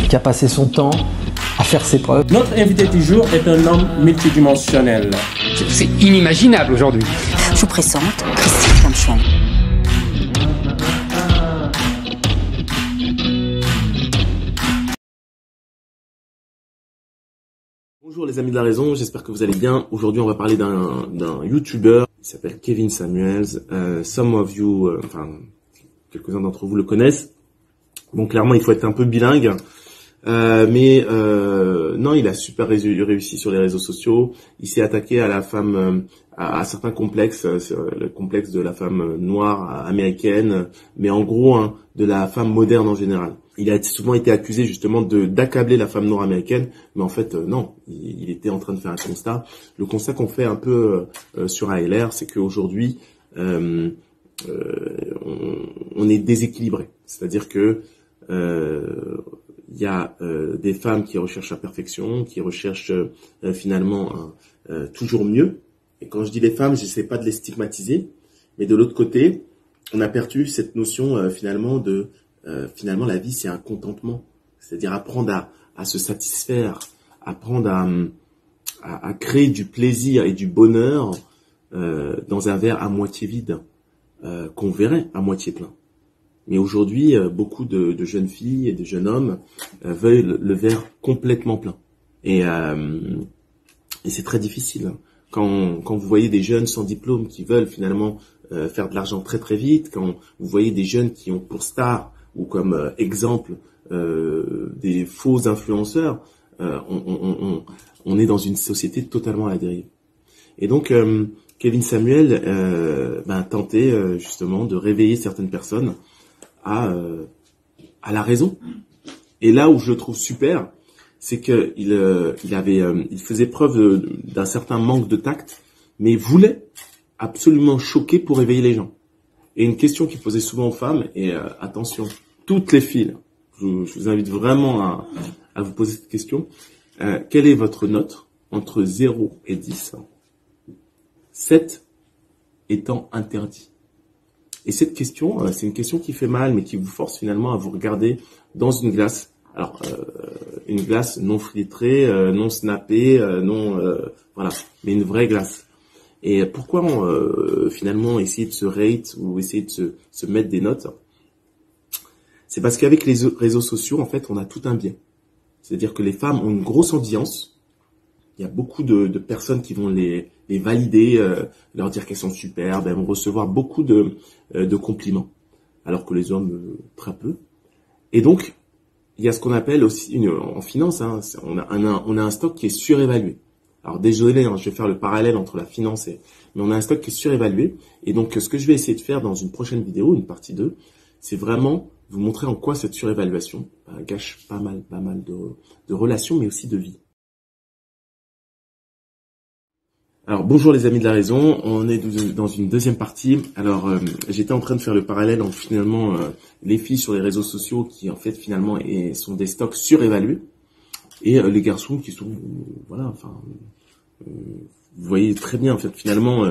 Qui a passé son temps à faire ses preuves. Notre invité du jour est un homme multidimensionnel. C'est inimaginable aujourd'hui. Je vous présente Christine Kamchen. Bonjour les amis de la raison, j'espère que vous allez bien. Aujourd'hui on va parler d'un YouTuber qui s'appelle Kevin Samuels. Some of you, quelques-uns d'entre vous le connaissent. Bon, clairement il faut être un peu bilingue. Non, il a super réussi sur les réseaux sociaux. Il s'est attaqué à la femme, à certains complexes, le complexe de la femme noire américaine, mais en gros de la femme moderne en général. Il a souvent été accusé justement d'accabler la femme noire américaine, mais en fait non, il était en train de faire un constat. Le constat qu'on fait un peu sur ALR, c'est qu'aujourd'hui on est déséquilibré, c'est-à-dire que il y a des femmes qui recherchent la perfection, qui recherchent finalement toujours mieux. Et quand je dis les femmes, je n'essaie pas de les stigmatiser, mais de l'autre côté, on a perdu cette notion finalement la vie c'est un contentement, c'est-à-dire apprendre à se satisfaire, apprendre à créer du plaisir et du bonheur dans un verre à moitié vide qu'on verrait à moitié plein. Mais aujourd'hui, beaucoup de jeunes filles et de jeunes hommes veulent le verre complètement plein. Et c'est très difficile. Quand vous voyez des jeunes sans diplôme qui veulent finalement faire de l'argent très très vite, quand vous voyez des jeunes qui ont pour star ou comme exemple des faux influenceurs, on est dans une société totalement à la dérive. Et donc, Kevin Samuel tentait justement de réveiller certaines personnes à la raison. Et là où je le trouve super, c'est que il faisait preuve d'un certain manque de tact, mais il voulait absolument choquer pour réveiller les gens. Et une question qu'il posait souvent aux femmes, et attention, toutes les filles, je vous invite vraiment à vous poser cette question, quelle est votre note entre 0 et 10, 7 étant interdit? Et cette question, c'est une question qui fait mal, mais qui vous force finalement à vous regarder dans une glace. Alors, une glace non filtrée, non snappée, voilà, mais une vraie glace. Et pourquoi finalement essayer de se rate ou essayer de se mettre des notes? C'est parce qu'avec les réseaux sociaux, en fait, on a tout un biais. C'est-à-dire que les femmes ont une grosse audience. Il y a beaucoup de personnes qui vont les valider, leur dire qu'elles sont superbes, elles vont recevoir beaucoup de compliments, alors que les hommes, très peu. Et donc, il y a ce qu'on appelle aussi, en finance, on a un stock qui est surévalué. Alors désolé, je vais faire le parallèle entre la finance mais on a un stock qui est surévalué. Et donc, ce que je vais essayer de faire dans une prochaine vidéo, une partie 2, c'est vraiment vous montrer en quoi cette surévaluation gâche pas mal de relations, mais aussi de vie. Alors bonjour les amis de la raison, on est dans une deuxième partie. Alors j'étais en train de faire le parallèle entre finalement les filles sur les réseaux sociaux qui en fait finalement sont des stocks surévalués et les garçons qui sont vous voyez très bien en fait finalement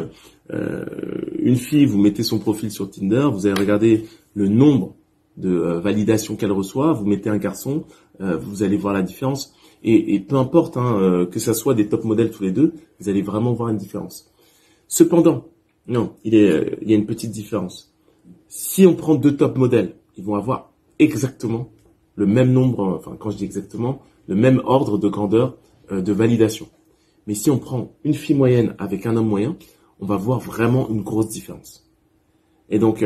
une fille, vous mettez son profil sur Tinder, vous allez regarder le nombre de validations qu'elle reçoit, vous mettez un garçon, vous allez voir la différence. Et peu importe que ça soit des top modèles tous les deux, vous allez vraiment voir une différence. Cependant, non, il y a une petite différence. Si on prend deux top modèles, ils vont avoir exactement le même nombre, quand je dis exactement, le même ordre de grandeur de validation. Mais si on prend une fille moyenne avec un homme moyen, on va voir vraiment une grosse différence. Et donc,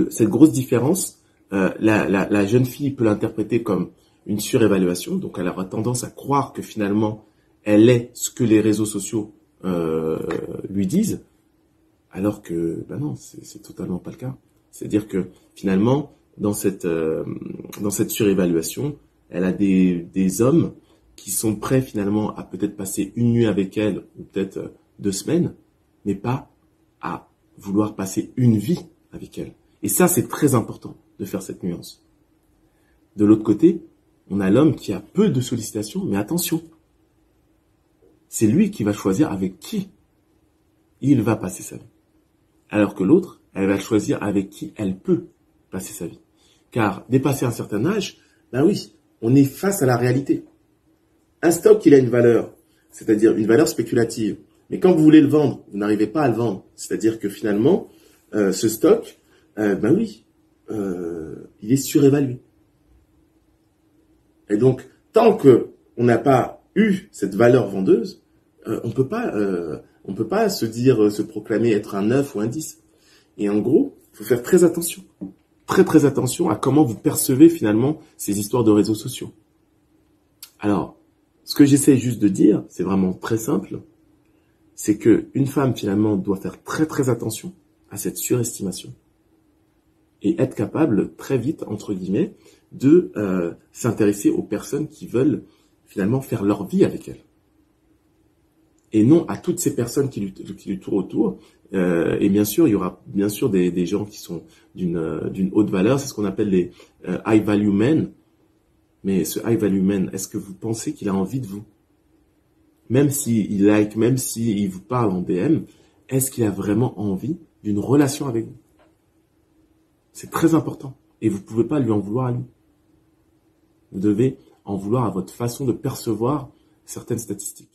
cette grosse différence, la jeune fille peut l'interpréter comme une surévaluation, donc elle aura tendance à croire que finalement elle est ce que les réseaux sociaux lui disent, alors que non, c'est totalement pas le cas. C'est-à-dire que finalement dans cette surévaluation, elle a des hommes qui sont prêts finalement à peut-être passer une nuit avec elle ou peut-être 2 semaines, mais pas à vouloir passer une vie avec elle. Et ça, c'est très important de faire cette nuance. De l'autre côté, on a l'homme qui a peu de sollicitations, mais attention, c'est lui qui va choisir avec qui il va passer sa vie. Alors que l'autre, elle va choisir avec qui elle peut passer sa vie. Car dépassé un certain âge, ben oui, on est face à la réalité. Un stock, il a une valeur, c'est-à-dire une valeur spéculative. Mais quand vous voulez le vendre, vous n'arrivez pas à le vendre. C'est-à-dire que finalement, ce stock, ben oui, il est surévalué. Et donc, tant que on n'a pas eu cette valeur vendeuse, on peut pas se dire, se proclamer être un 9 ou un 10. Et en gros, il faut faire très attention. Très attention à comment vous percevez finalement ces histoires de réseaux sociaux. Alors, ce que j'essaie juste de dire, c'est vraiment très simple, c'est que une femme finalement doit faire très attention à cette surestimation et être capable très vite, entre guillemets, de s'intéresser aux personnes qui veulent finalement faire leur vie avec elle. Et non à toutes ces personnes qui lui tournent autour. Et bien sûr, il y aura bien sûr des gens qui sont d'une haute valeur, c'est ce qu'on appelle les high value men. Mais ce high value man, est-ce que vous pensez qu'il a envie de vous? Même s'il like, même s'il vous parle en DM, est-ce qu'il a vraiment envie d'une relation avec vous? C'est très important. Et vous ne pouvez pas lui en vouloir à lui. Vous devez en vouloir à votre façon de percevoir certaines statistiques.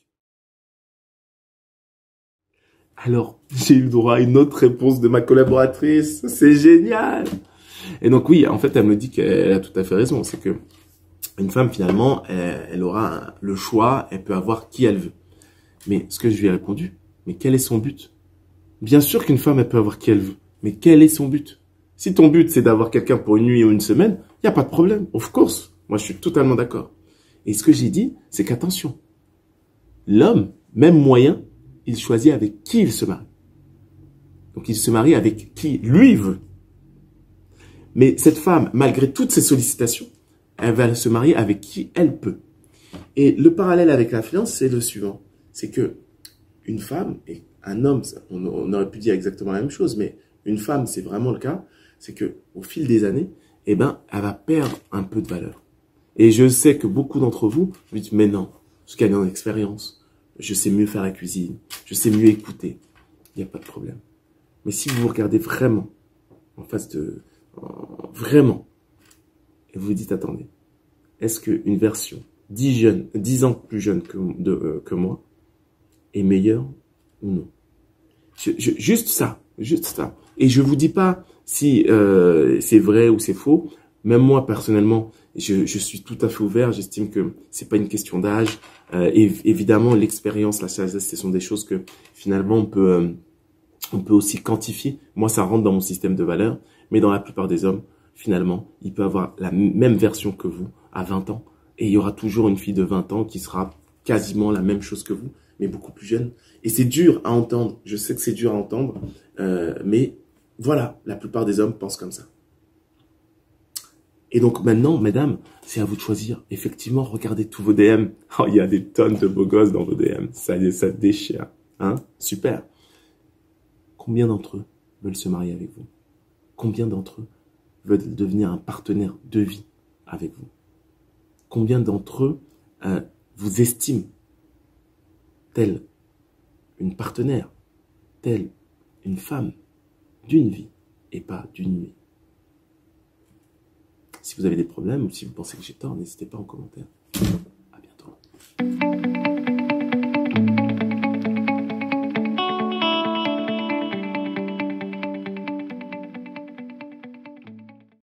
Alors, j'ai eu droit à une autre réponse de ma collaboratrice. C'est génial! Et donc oui, en fait, elle me dit qu'elle a tout à fait raison. C'est que une femme, finalement, elle aura le choix, elle peut avoir qui elle veut. Mais ce que je lui ai répondu, mais quel est son but? Bien sûr qu'une femme, elle peut avoir qui elle veut. Mais quel est son but? Si ton but, c'est d'avoir quelqu'un pour une nuit ou une semaine, il n'y a pas de problème. Of course. Moi, je suis totalement d'accord. Et ce que j'ai dit, c'est qu'attention. L'homme, même moyen, il choisit avec qui il se marie. Donc, il se marie avec qui lui veut. Mais cette femme, malgré toutes ses sollicitations, elle va se marier avec qui elle peut. Et le parallèle avec l'influence, c'est le suivant. C'est que une femme et un homme, on aurait pu dire exactement la même chose, mais une femme, c'est vraiment le cas, c'est que au fil des années, eh ben, elle va perdre un peu de valeur. Et je sais que beaucoup d'entre vous me disent, mais non, je gagne en expérience, je sais mieux faire la cuisine, je sais mieux écouter, il n'y a pas de problème. Mais si vous vous regardez vraiment en face de... vraiment, et vous vous dites, attendez, est-ce qu'une version 10 ans plus jeune que moi est meilleure ou non? Juste ça. Et je vous dis pas si c'est vrai ou c'est faux. Même moi, personnellement, je suis tout à fait ouvert. J'estime que c'est pas une question d'âge. Évidemment, l'expérience, la sagesse, ce sont des choses que finalement on peut aussi quantifier. Moi, ça rentre dans mon système de valeurs. Mais dans la plupart des hommes, finalement, il peut avoir la même version que vous à 20 ans. Et il y aura toujours une fille de 20 ans qui sera quasiment la même chose que vous, mais beaucoup plus jeune. Et c'est dur à entendre. Je sais que c'est dur à entendre. Mais voilà, la plupart des hommes pensent comme ça. Et donc maintenant, mesdames, c'est à vous de choisir. Effectivement, regardez tous vos DM. Oh, il y a des tonnes de beaux gosses dans vos DM. Ça déchire. Hein? Super. Combien d'entre eux veulent se marier avec vous? Combien d'entre eux veulent devenir un partenaire de vie avec vous? Combien d'entre eux vous estiment telle une partenaire, telle une femme d'une vie et pas d'une nuit? Si vous avez des problèmes ou si vous pensez que j'ai tort, n'hésitez pas en commentaire.